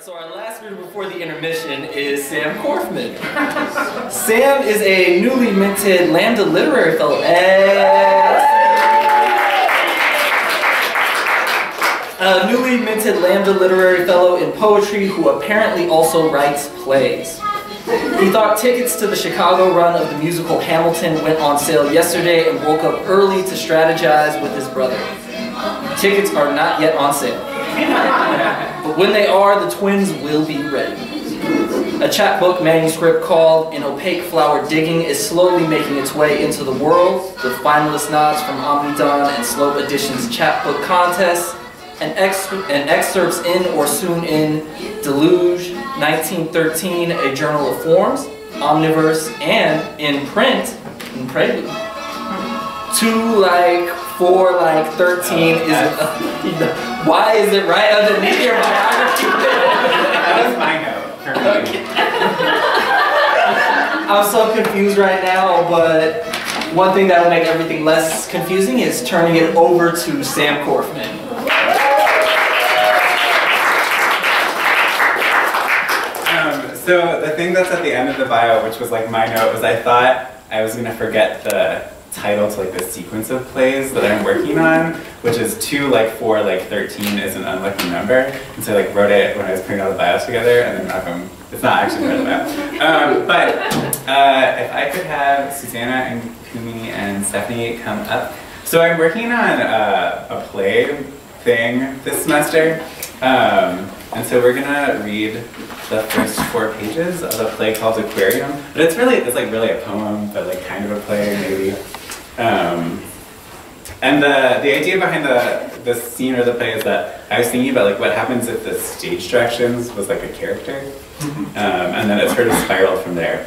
So our last reader before the intermission is Sam Corfman. Sam is a newly minted Lambda Literary Fellow. A newly minted Lambda Literary Fellow in poetry who apparently also writes plays. He thought tickets to the Chicago run of the musical Hamilton went on sale yesterday and woke up early to strategize with his brother. Tickets are not yet on sale. But when they are, the twins will be ready. A chapbook manuscript called An Opaque Flower Digging is slowly making its way into the world, with finalist nods from Omnidon and Slope Edition's chapbook contests, and excerpts in or soon in Deluge, 1913, A Journal of Forms, Omniverse, and in print, in Prelude. 413 is why is it right underneath your biography? That was my note. Okay. I'm so confused right now, but one thing that will make everything less confusing is turning it over to Sam Corfman. So the thing that's at the end of the bio, which was like my note, was I thought I was going to forget the title to like the sequence of plays that I'm working on, which is 2, 4, 13 is an unlucky number. And so I wrote it when I was putting all the bios together, and then it's not actually part of the bio. But if I could have Susanna and Kumi and Stephanie come up. So I'm working on a play thing this semester. And so we're gonna read the first 4 pages of a play called Aquarium. But it's really a poem, but kind of a play maybe. And the idea behind the scene or the play is that I was thinking about what happens if the stage directions was like a character, and then it sort of spiraled from there.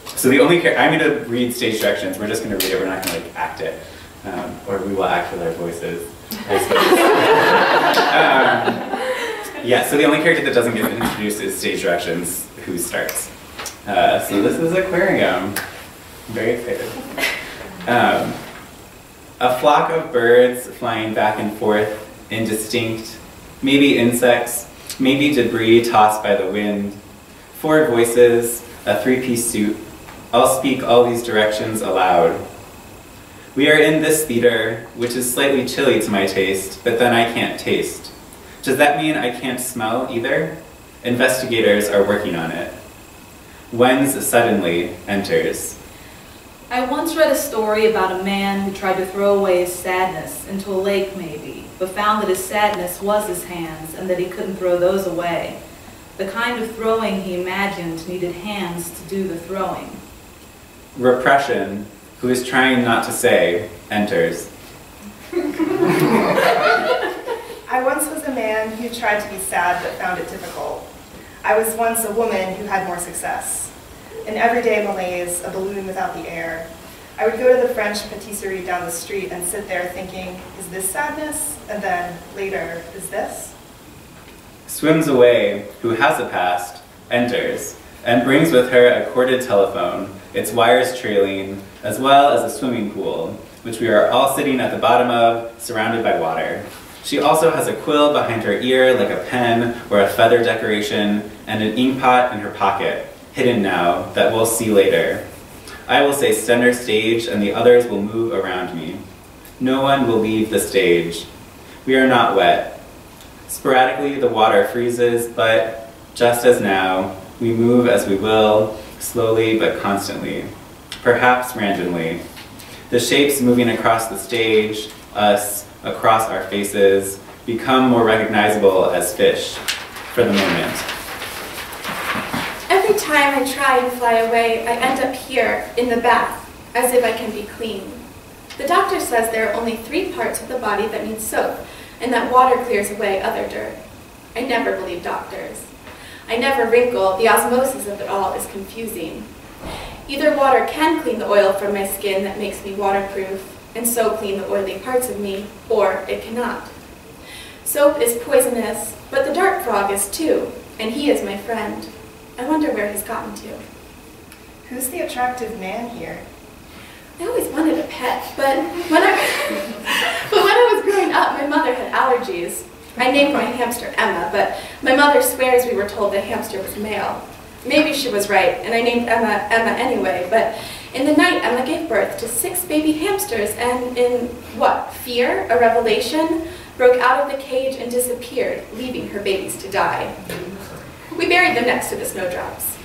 So the only I'm going to read stage directions. We're just going to read it. We're not going to act it, or we will act with our voices, I suppose. Yeah. So the only character that doesn't get introduced is stage directions. Who starts? So this is Aquarium. I'm very excited. A flock of birds flying back and forth, indistinct, maybe insects, maybe debris tossed by the wind, 4 voices, a 3-piece suit, I'll speak all these directions aloud. We are in this theater, which is slightly chilly to my taste, but then I can't taste. Does that mean I can't smell either? Investigators are working on it. Wens suddenly enters. I once read a story about a man who tried to throw away his sadness into a lake maybe, but found that his sadness was his hands and that he couldn't throw those away. The kind of throwing he imagined needed hands to do the throwing. Repression, who is trying not to say, enters. I once was a man who tried to be sad but found it difficult. I was once a woman who had more success. An everyday malaise, a balloon without the air. I would go to the French patisserie down the street and sit there thinking, is this sadness? And then, later, is this? Swims away, who has a past, enters, and brings with her a corded telephone, its wires trailing, as well as a swimming pool, which we are all sitting at the bottom of, surrounded by water. She also has a quill behind her ear like a pen or a feather decoration, and an inkpot in her pocket. Hidden now, that we'll see later. I will say center stage and the others will move around me. No one will leave the stage. We are not wet. Sporadically the water freezes, but just as now, we move as we will, slowly but constantly, perhaps randomly. The shapes moving across the stage, us, across our faces, become more recognizable as fish, for the moment. Every time I try and fly away, I end up here, in the bath, as if I can be clean. The doctor says there are only 3 parts of the body that need soap, and that water clears away other dirt. I never believe doctors. I never wrinkle, the osmosis of it all is confusing. Either water can clean the oil from my skin that makes me waterproof, and so clean the oily parts of me, or it cannot. Soap is poisonous, but the dart frog is too, and he is my friend. I wonder where he's gotten to. Who's the attractive man here? I always wanted a pet, but when I was growing up, my mother had allergies. I named my hamster Emma, but my mother swears we were told the hamster was male. Maybe she was right, and I named Emma Emma anyway, but in the night Emma gave birth to 6 baby hamsters, and in, what, fear, a revelation, broke out of the cage and disappeared, leaving her babies to die. We buried them next to the snowdrops.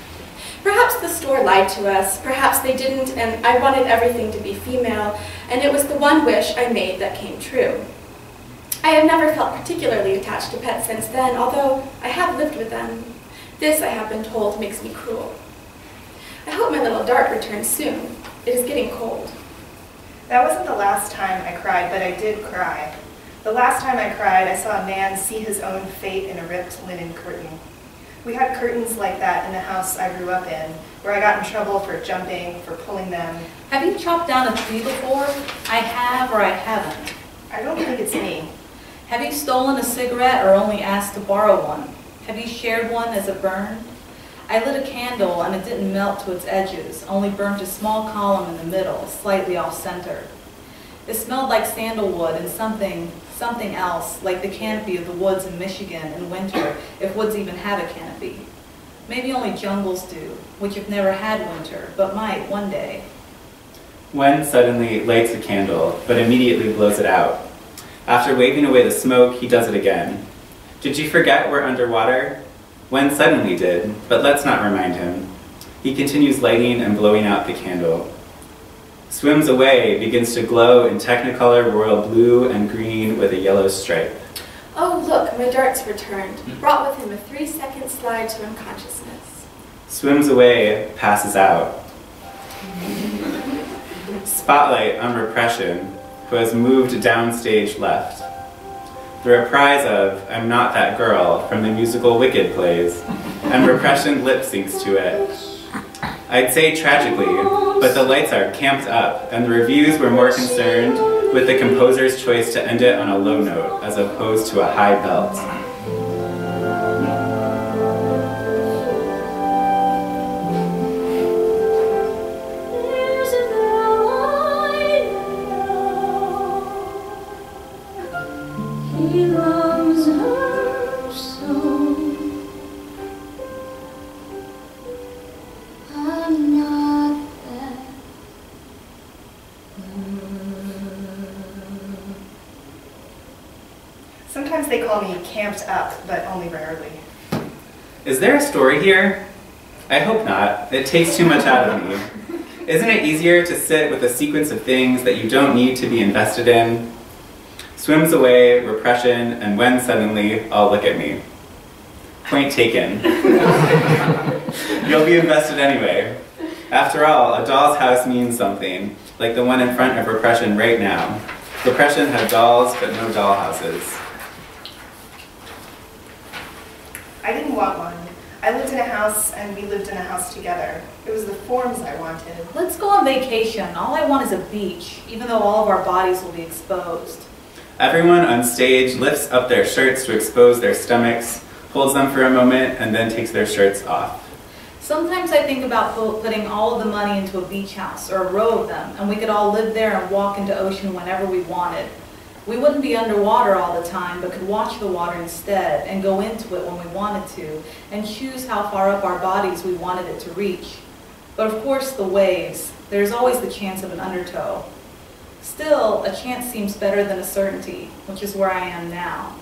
Perhaps the store lied to us, perhaps they didn't, and I wanted everything to be female, and it was the one wish I made that came true. I have never felt particularly attached to pets since then, although I have lived with them. This, I have been told, makes me cruel. I hope my little Dart returns soon. It is getting cold. That wasn't the last time I cried, but I did cry. The last time I cried, I saw a man see his own fate in a ripped linen curtain. We had curtains like that in the house I grew up in, where I got in trouble for jumping, for pulling them. Have you chopped down a tree before? I have or I haven't. I don't think it's me. Have you stolen a cigarette or only asked to borrow one? Have you shared one as it burned? I lit a candle and it didn't melt to its edges, only burnt a small column in the middle, slightly off-center. It smelled like sandalwood and something else, like the canopy of the woods in Michigan in winter, if woods even have a canopy. Maybe only jungles do, which have never had winter, but might one day. Wen suddenly lights a candle, but immediately blows it out. After waving away the smoke, he does it again. Did you forget we're underwater? Wen suddenly did, but let's not remind him. He continues lighting and blowing out the candle. Swims away, begins to glow in Technicolor royal blue and green with a yellow stripe. Oh, look, my Dart's returned, brought with him a 3-second slide to unconsciousness. Swims away, passes out. Spotlight on Repression, who has moved downstage left. The reprise of I'm Not That Girl from the musical Wicked plays, and Repression lip syncs to it. I'd say tragically, but the lights are camped up, and the reviews were more concerned with the composer's choice to end it on a low note, as opposed to a high belt. He loves her so. I'm not that girl. Sometimes they call me camped up, but only rarely. Is there a story here? I hope not. It takes too much out of me. Isn't it easier to sit with a sequence of things that you don't need to be invested in? Swims away, Repression, and when suddenly, I'll look at me. Point taken. You'll be invested anyway. After all, a doll's house means something, like the one in front of Repression right now. Repression had dolls, but no dollhouses. I didn't want one. I lived in a house, and we lived in a house together. It was the forms I wanted. Let's go on vacation. All I want is a beach, even though all of our bodies will be exposed. Everyone on stage lifts up their shirts to expose their stomachs, holds them for a moment, and then takes their shirts off. Sometimes I think about putting all of the money into a beach house, or a row of them, and we could all live there and walk into ocean whenever we wanted. We wouldn't be underwater all the time, but could watch the water instead, and go into it when we wanted to, and choose how far up our bodies we wanted it to reach. But of course, the waves, there's always the chance of an undertow. Still, a chance seems better than a certainty, which is where I am now.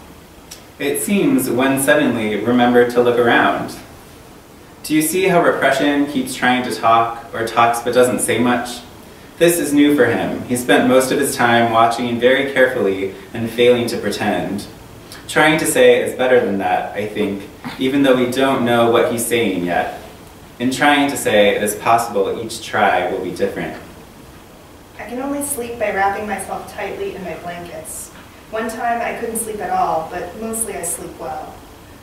It seems when suddenly remembered to look around. Do you see how Repression keeps trying to talk, or talks but doesn't say much? This is new for him. He spent most of his time watching very carefully and failing to pretend. Trying to say is better than that, I think, even though we don't know what he's saying yet. In trying to say, it is possible each try will be different. I can only sleep by wrapping myself tightly in my blankets. One time I couldn't sleep at all, but mostly I sleep well.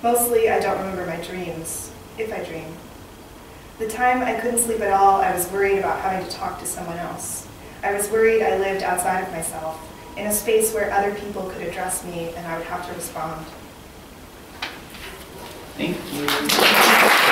Mostly I don't remember my dreams, if I dream. The time I couldn't sleep at all, I was worried about having to talk to someone else. I was worried I lived outside of myself, in a space where other people could address me and I would have to respond. Thank you.